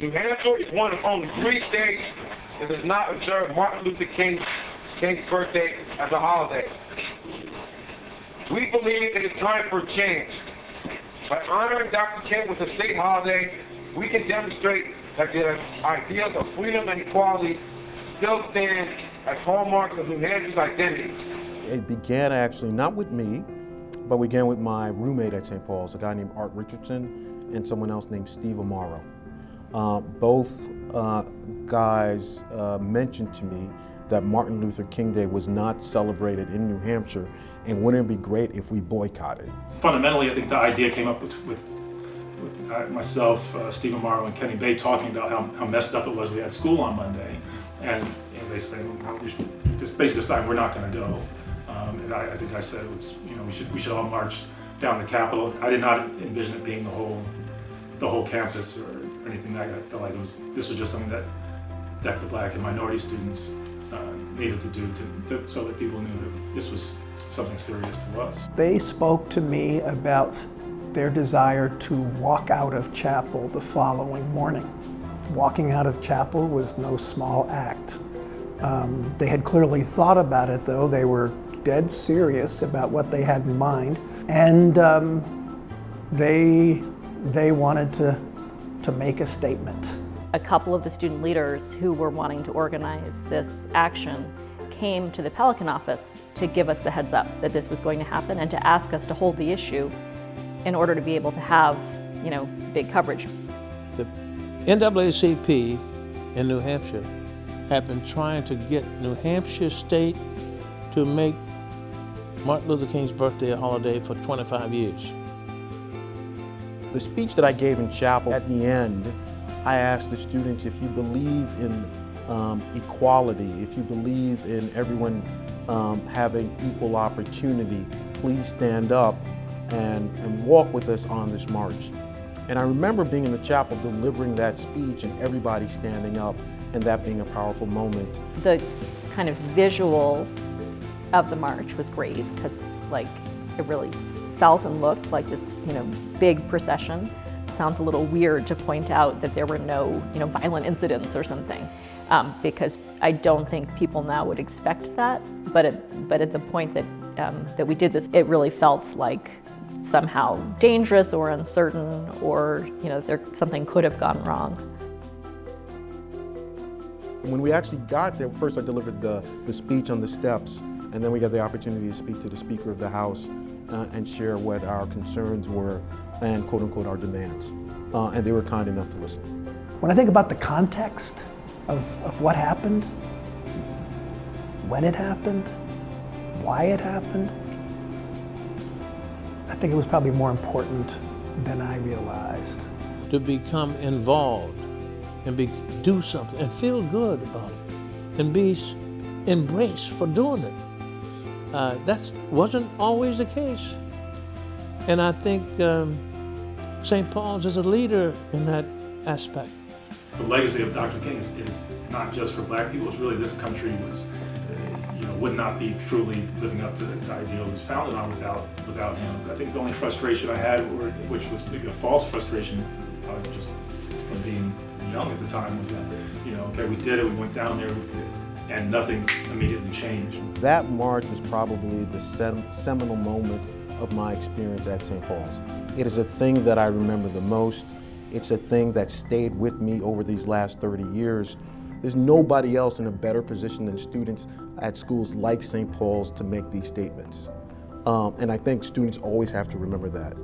New Hampshire is one of only 3 states that does not observe Martin Luther King's birthday as a holiday. We believe it is time for change. By honoring Dr. King with a state holiday, we can demonstrate that the ideals of freedom and equality still stand as hallmarks of New Hampshire's identity. It began actually not with me, but we began with my roommate at St. Paul's, a guy named Art Richardson and someone else named Steve Amaro. Both guys mentioned to me that Martin Luther King Day was not celebrated in New Hampshire, and wouldn't it be great if we boycotted? Fundamentally, I think the idea came up with myself, Steve Amaro, and Kenny Bay talking about how messed up it was. We had school on Monday, and they said, well, we should just basically decide we're not going to go. And I think I said we should all march down the Capitol. I did not envision it being the whole campus or anything like that. I felt like this was just something that the Black and minority students needed to do so that people knew that this was something serious to us. They spoke to me about their desire to walk out of chapel the following morning. Walking out of chapel was no small act. They had clearly thought about it, though. They were dead serious about what they had in mind, and they wanted to make a statement. A couple of the student leaders who were wanting to organize this action came to the Pelican office to give us the heads up that this was going to happen and to ask us to hold the issue in order to be able to have, big coverage. The NAACP in New Hampshire have been trying to get New Hampshire State to make Martin Luther King's birthday a holiday for 25 years. The speech that I gave in chapel, at the end, I asked the students, if you believe in equality, if you believe in everyone having equal opportunity, please stand up and walk with us on this march. And I remember being in the chapel delivering that speech and everybody standing up, and that being a powerful moment. The kind of visual of the march was great because it really felt and looked like this big procession. It sounds a little weird to point out that there were no violent incidents or something, because I don't think people now would expect that. But at the point that we did this, it really felt like somehow dangerous or uncertain, or something could have gone wrong. When we actually got there, first I delivered the speech on the steps, and then we got the opportunity to speak to the Speaker of the House and share what our concerns were and quote unquote our demands. And they were kind enough to listen. When I think about the context of what happened, when it happened, why it happened, I think it was probably more important than I realized. To become involved and do something and feel good about it and be embraced for doing it. That wasn't always the case. And I think St. Paul's is a leader in that aspect. The legacy of Dr. King is not just for Black people. It's really this country would not be truly living up to the ideal it was founded on without him. I think the only frustration I had, which was maybe a false frustration, just from being young at the time, was that, okay, we did it, we went down there, and nothing immediately changed. That march was probably the seminal moment of my experience at St. Paul's. It is a thing that I remember the most. It's a thing that stayed with me over these last 30 years. There's nobody else in a better position than students at schools like St. Paul's to make these statements. And I think students always have to remember that.